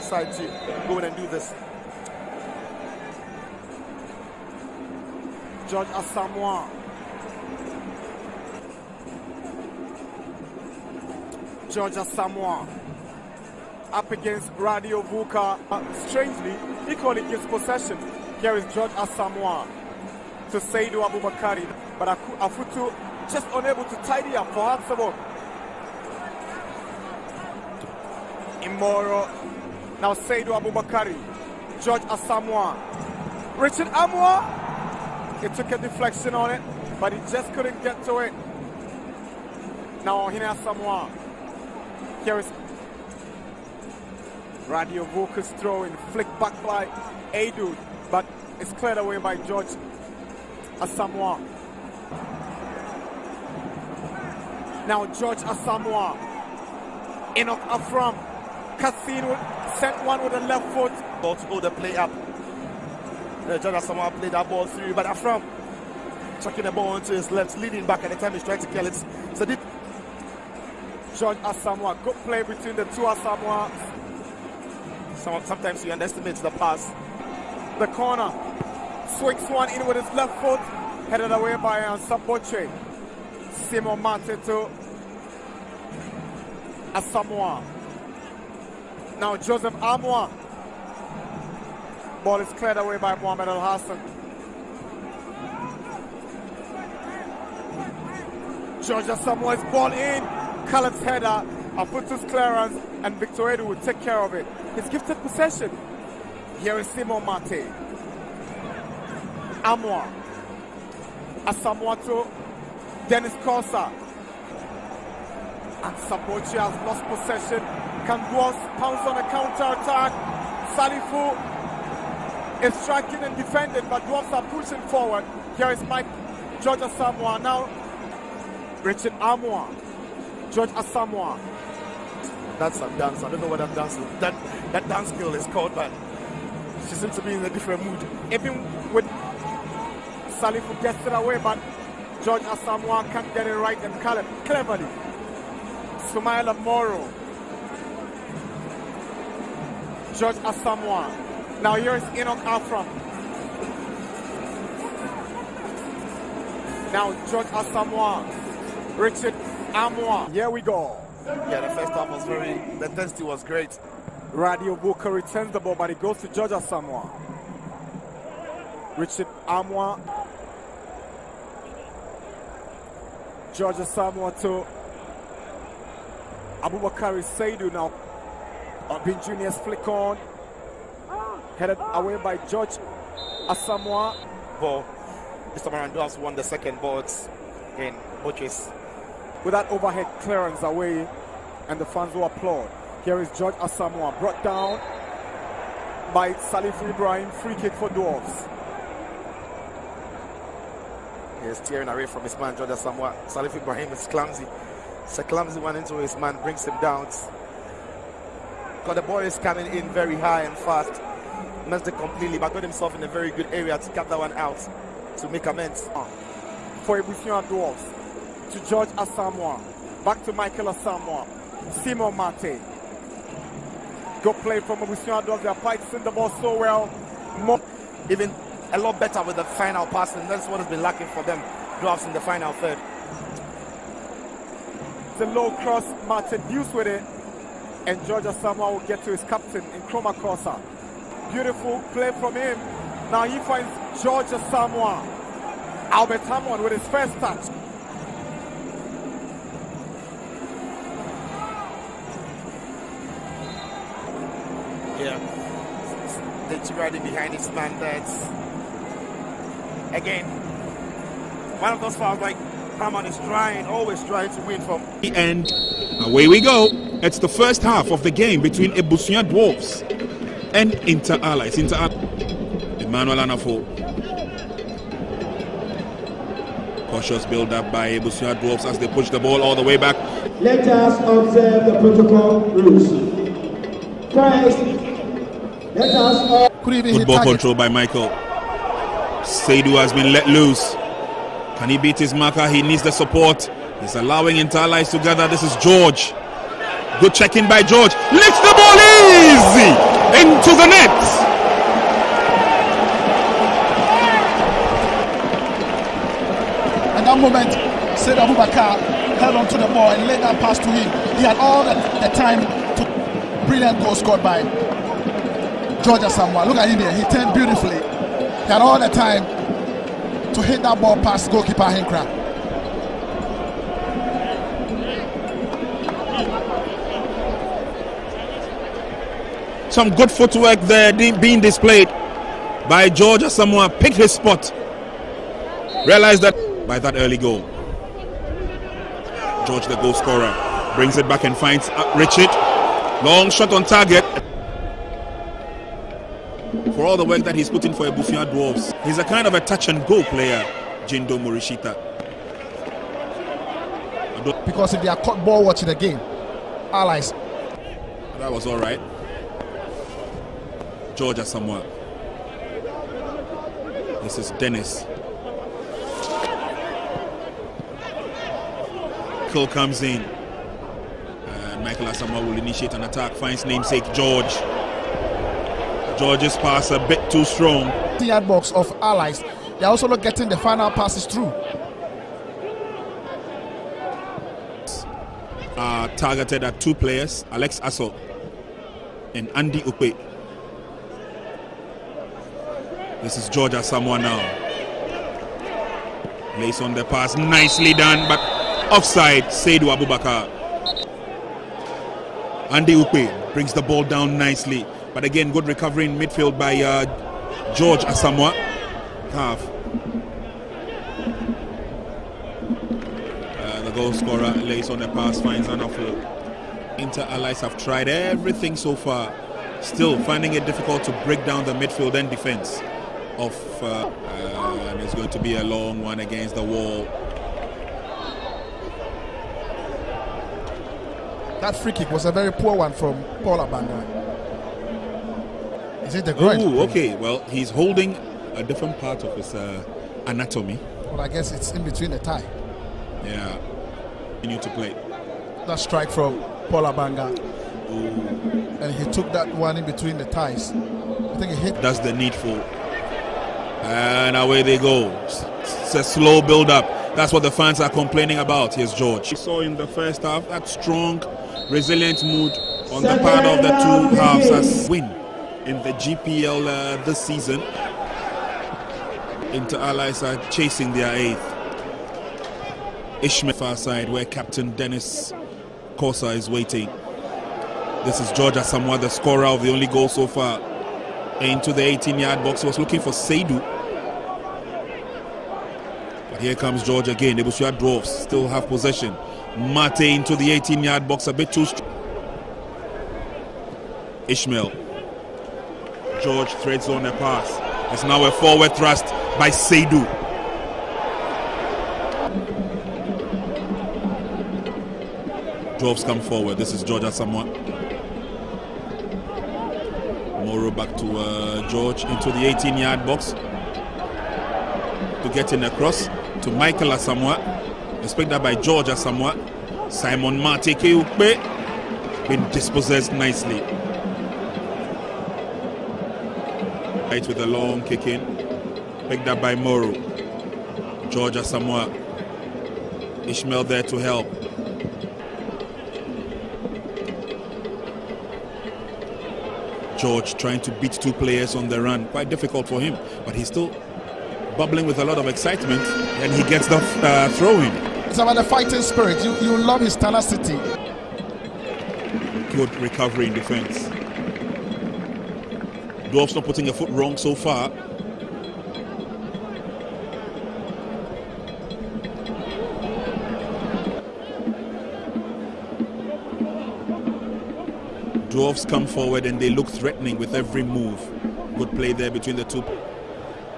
decide to go in and do this. George Asamoah. George Asamoah up against Radio Vuka. Strangely, equally gives possession. Here is George Asamoah to Seydou Abubakari, but Afutu just unable to tidy up for Asamoah. Imoro, now Seydou Abubakari, George Asamoah, Richard Amoah. He took a deflection on it, but he just couldn't get to it. Now Hine Asamoah. Here is Radio Vuka's throw in, flick back by Adu, but it's cleared away by George Asamoah. Now George Asamoah. Enoch Afram. Cassino sent one with the left foot. Ball to go the play up. George Asamoah played that ball through, but Afram chucking the ball into his left, leading back at the time he's trying to kill it. So did George Asamoah, good play between the two Asamoahs. Sometimes you underestimate the pass. The corner, swings one in with his left foot, headed away by Saboche. Simon Mate to Asamoah. Now Joseph Amoah. Ball is cleared away by Mohamed Al Hassan. George Asamoah's ball in. Caleb's header, Afutu's clearance, and Victor Edu will take care of it. He's gifted possession. Here is Simon Mate. Amoah. Asamoah to Dennis Kosa. And Sabochi has lost possession. Kanguos pounds on a counter-attack. Salifu is striking and defending, but Dwarfs are pushing forward. Here is George Asamoah. Now, Richard Amoah. George Asamoah. That's a dance. I don't know what that dance is. That dance skill is called, but she seems to be in a different mood. Even with Salifu gets it away, but George Asamoah can't get it right, and Caleb cleverly. Sumaila Moro. George Asamoah. Now here's Enoch Afram. Now George Asamoah. Richard Amoah. Here we go. Yeah, the first half was the intensity was great. Radio Vuka returns the ball, but it goes to George Asamoah. Richard Amoah. George Asamoah to Abubakari Seydou. Now Bin Junior's flick on. Headed away by George Asamoah. Ball. Mr. Marandouas won the second ball in Boches. With that overhead clearance away, and the fans will applaud. Here is George Asamoah, brought down by Salifu Ibrahim. Free kick for Dwarfs. He's tearing away from his man, George Asamoah. Salifu Ibrahim is clumsy. It's a clumsy one into his man, brings him down. Because the ball is coming in very high and fast. Missed it completely, but got himself in a very good area to cut that one out to make amends. For Ebusian Dwarfs. To George Asamoah. Back to Michael Asamoah. Simon Mate. Good play from Ebusian Dwarfs. They are fighting the ball so well. Even a lot better with the final passing. That's what has been lacking for them. Dwarfs in the final third. The low cross, Mate deals with it. And George Asamoah will get to his captain in Chroma Kosa. Beautiful play from him. Now he finds George Asamoah. Albert Hammond with his first touch. Yeah, Stitch riding behind his man. That's again one of those fouls like Hammond is always trying to win from. And away we go. It's the first half of the game between Ebusian Dwarfs and Inter Allies. Emmanuel Anafo. Cautious build up by Ebusian Dwarfs as they push the ball all the way back. Let us observe the protocol rules. First, let us good ball control by Michael. Seydou has been let loose. Can he beat his marker? He needs the support. He's allowing Inter Allies to gather. This is George. Good check-in by George. Lifts the ball easy into the net. At that moment, Said Abubakar held on to the ball and laid that pass to him. He had all the time to brilliant goal scored by George Asamoah. Look at him here. He turned beautifully. He had all the time to hit that ball past goalkeeper Henkra. Some good footwork there being displayed by George Asamoah. Picked his spot. Realized that by that early goal. George, the goal scorer, brings it back and finds Richard. Long shot on target. For all the work that he's put in for Ebusia Dwarves, he's a kind of a touch and go player, Jindo Morishita. Because if they are caught ball watching the game, allies. That was all right. George Asamoah. This is Dennis. Kill comes in. And Michael Asamoah will initiate an attack. Finds namesake George. George's pass a bit too strong. The yard box of allies. They're also not getting the final passes through. Targeted at two players, Alex Asso and Andy Ukwe. This is George Asamoah now. Lays on the pass, nicely done, but offside, Seydou Abubakar. Andy Ukwe brings the ball down nicely, but again, good recovery in midfield by George Asamoah. Half. The goal scorer lays on the pass, finds an awful. Inter-allies have tried everything so far, still finding it difficult to break down the midfield and defense of and it's going to be a long one against the wall. That free kick was a very poor one from Paul Abanga. Is it the groin? Oh, okay. Well, he's holding a different part of his anatomy. Well, I guess it's in between the thigh. Yeah. You need to play. That strike from Paul Abanga. Ooh. And he took that one in between the thighs. I think he hit. That's the needful. And away they go. It's a slow build-up. That's what the fans are complaining about. Here's George. We saw in the first half that strong, resilient mood on the part of the two halves as win in the GPL this season. Inter-allies are chasing their eighth. Ishmael far side where Captain Dennis Kosa is waiting. This is George Asamoah, the scorer of the only goal so far. Into the 18-yard box. He was looking for Seydou. But here comes George again. Ebusia Dwarves still have possession. Mate into the 18-yard box, a bit too strong. Ishmael. George threads on a pass. It's now a forward thrust by Seydou. Dwarves come forward. This is George Asamoah. Moro back to George into the 18-yard box to get in across to Michael Asamoah. Expect that by George Asamoah. Simon Mate Keupe been dispossessed nicely. Right with a long kick in. Picked up by Moro. George Asamoah. Ishmael there to help. George trying to beat two players on the run. Quite difficult for him, but he's still bubbling with a lot of excitement, and he gets the throw-in. It's about the fighting spirit. You love his tenacity. Good recovery in defense. Dwarfs not putting a foot wrong so far. Dwarfs come forward and they look threatening with every move. Good play there between the two.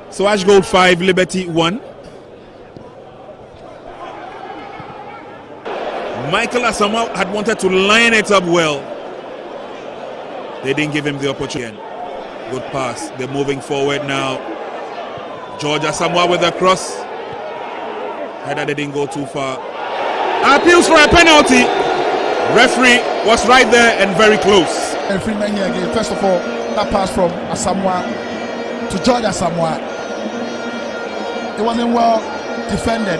So Ash Gold 5, Liberty 1. Michael Asamoah had wanted to line it up well. They didn't give him the opportunity. Good pass. They're moving forward now. George Asamoah with a cross. Header didn't go too far. Appeals for a penalty. Referee was right there and very close. And Freeman here again. First of all, that pass from Asamoah to George Asamoah. It wasn't well defended.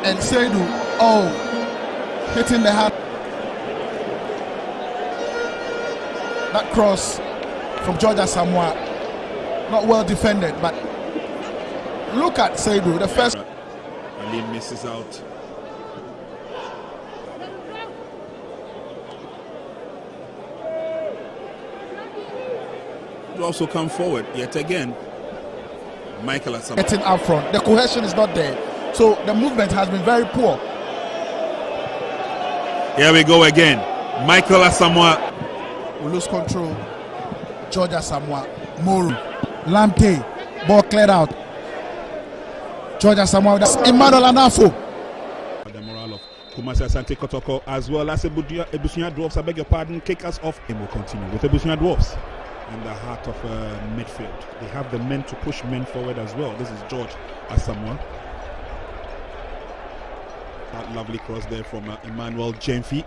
And Seidu, hitting the hand. That cross from George Asamoah, not well defended, but look at Seidu, the first. Ali misses out. Also come forward yet again. Michael Asamoah getting out front. The cohesion is not there, so the movement has been very poor. Here we go again. Michael Asamoah We lose control. George Asamoah, Moru, Lamte, ball cleared out. George Asamoah, that's Emmanuel Anafo. The morale of Kumasi Asante Kotoko as well as Ebusunya Dwarfs, I beg your pardon, kick us off. And will continue with Ebusunya Dwarfs in the heart of midfield. They have the men to push men forward as well. This is George Asamoah. That lovely cross there from Emmanuel Jemfi.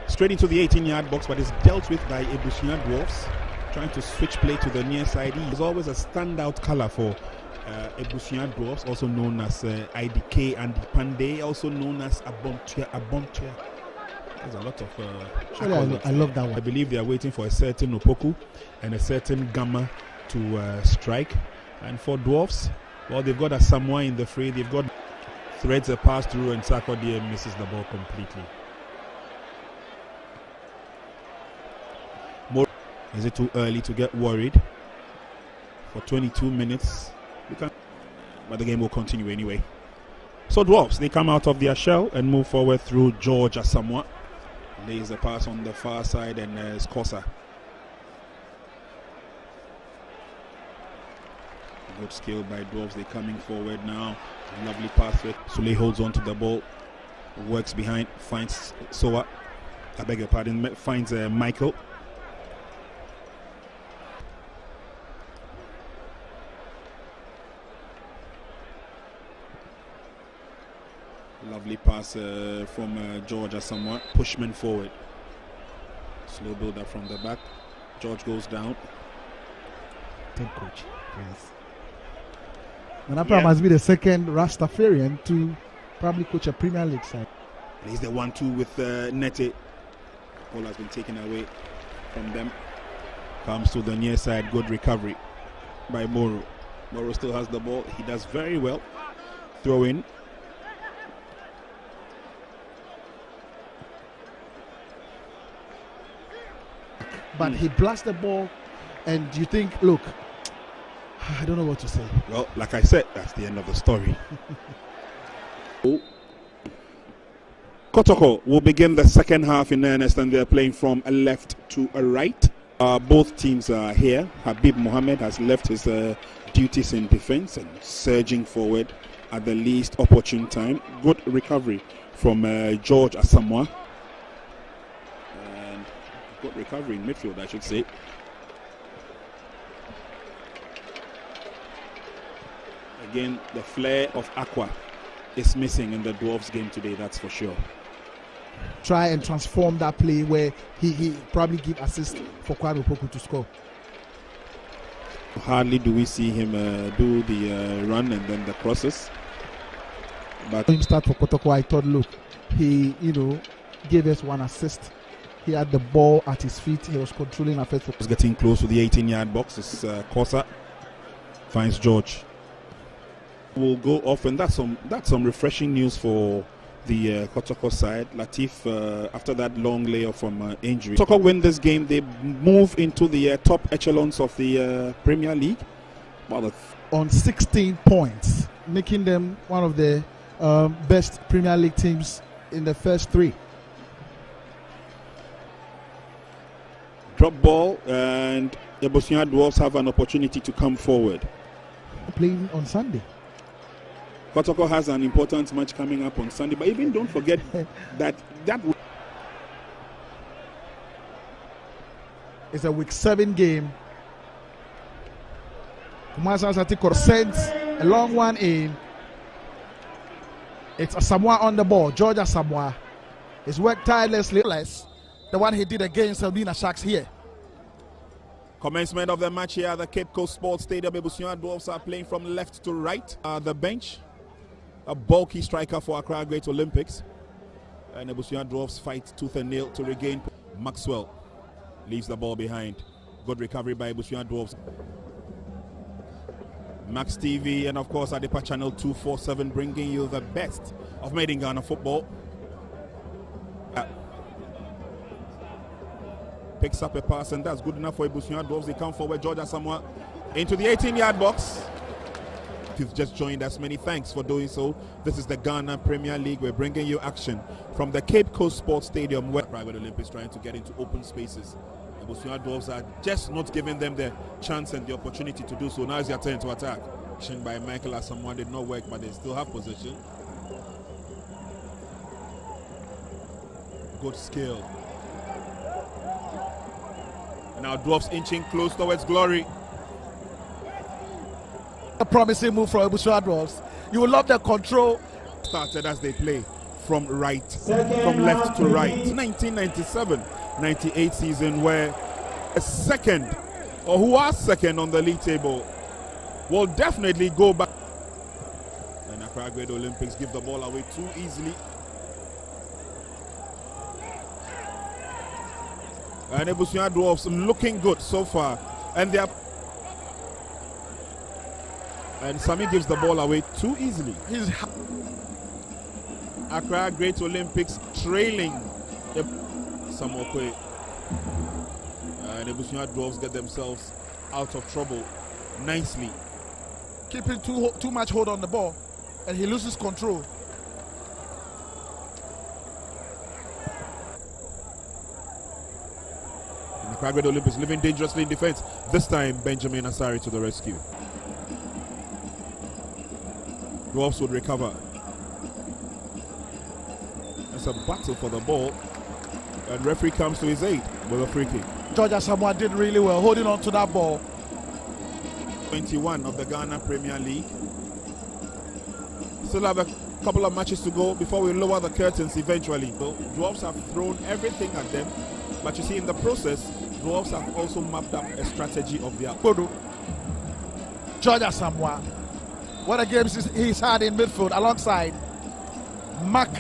Straight into the 18-yard box, but it's dealt with by Ebusunya Dwarfs. Trying to switch play to the near side. He's always a standout color for Ebusunya Dwarfs, also known as IDK and Pande, also known as Abontia. There's a lot of I love that one. I believe they are waiting for a certain Opoku and a certain Gamma to strike. And for Dwarfs, well, they've got Asamoah in the fray. They've got threads a pass through, and Sarkodie misses the ball completely. More, is it too early to get worried? For 22 minutes, but the game will continue anyway. So Dwarfs, they come out of their shell and move forward through George Asamoah. Lays the pass on the far side, and Skosa. Good skill by Dwarfs. They're coming forward now. Lovely pass. Sule holds on to the ball. Works behind. Finds Soa. I beg your pardon. Finds Michael. Lovely pass from George Asamoah. Pushman forward. Slow build up from the back. George goes down. Head coach. Yes. Manapra must be the second Rastafarian to probably coach a Premier League side. He's the 1-2 with Nete. Ball has been taken away from them. Comes to the near side. Good recovery by Moro. Moro still has the ball. He does very well. Throw in. But he blasts the ball, and you think, look, I don't know what to say. Well, like I said, that's the end of the story. Kotoko will begin the second half in earnest, and they're playing from a left to a right. Both teams are here. Habib Mohammed has left his duties in defense and surging forward at the least opportune time. Good recovery from George Asamoah. And good recovery in midfield, I should say. Again, the flair of Aqua is missing in the Dwarfs game today, that's for sure. Try and transform that play where he probably give assist for Kwame Opoku to score. Hardly do we see him do the run and then the crosses. But When he start for Kotoko, I thought, look, he gave us one assist. He had the ball at his feet. He was controlling affairs. was getting close to the 18-yard box. It's Kosa finds George. Will go off, and that's some refreshing news for the Kotoko side. Latif, after that long layoff from injury, Kotoko win this game. They move into the top echelons of the Premier League. Well, on 16 points, making them one of the best Premier League teams in the first three. Drop ball, and the Ebusunya Dwarfs have an opportunity to come forward. Playing on Sunday. Kotoko has an important match coming up on Sunday, but even don't forget that it's a week 7 game. Kumasa Satiko sends a long one in. It's Asamoah on the ball. George Asamoah. He's worked tirelessly. The one he did against Albina Sharks here. Commencement of the match here at the Cape Coast Sports Stadium. Ebusua Dwarfs are playing from left to right. The bench, a bulky striker for Accra Great Olympics. And Ebusua Dwarfs fight tooth and nail to regain. Maxwell leaves the ball behind. Good recovery by Ebusua Dwarfs. Max TV and of course Adepa Channel 247 bringing you the best of Made in Ghana football. Picks up a pass and that's good enough for Ebusua Dwarfs. They come forward. George Asamoah into the 18-yard box. If you've just joined us, many thanks for doing so. This is the Ghana Premier League. We're bringing you action from the Cape Coast Sports Stadium where Private Olympics trying to get into open spaces. Ebusua Dwarfs are just not giving them the chance and the opportunity to do so. Now is their turn to attack. Action by Michael Asamoah did not work, but they still have possession. Good skill. And now Dwarfs inching close towards glory. A promising move from Ebusua Dwarfs. You will love the control. Started as they play from left to right. 1997-98 season where a second, or who are second on the league table, will definitely go back. And Accra Great Olympics give the ball away too easily. And Ebusua Dwarfs looking good so far. And they are. And Sami gives the ball away too easily. Accra Great Olympics trailing Samoa. And Ebusua Dwarfs get themselves out of trouble nicely. Keeping too much hold on the ball, and he loses control. And Accra Great Olympics living dangerously in defense. This time, Benjamin Asari to the rescue. Dwarfs would recover. It's a battle for the ball, and referee comes to his aid with a free kick. George Asamoah did really well holding on to that ball. 21 of the Ghana Premier League. Still have a couple of matches to go before we lower the curtains eventually. So Dwarfs have thrown everything at them, but you see in the process, Dwarfs have also mapped up a strategy of their own. George Asamoah, what a game he's had in midfield alongside Mac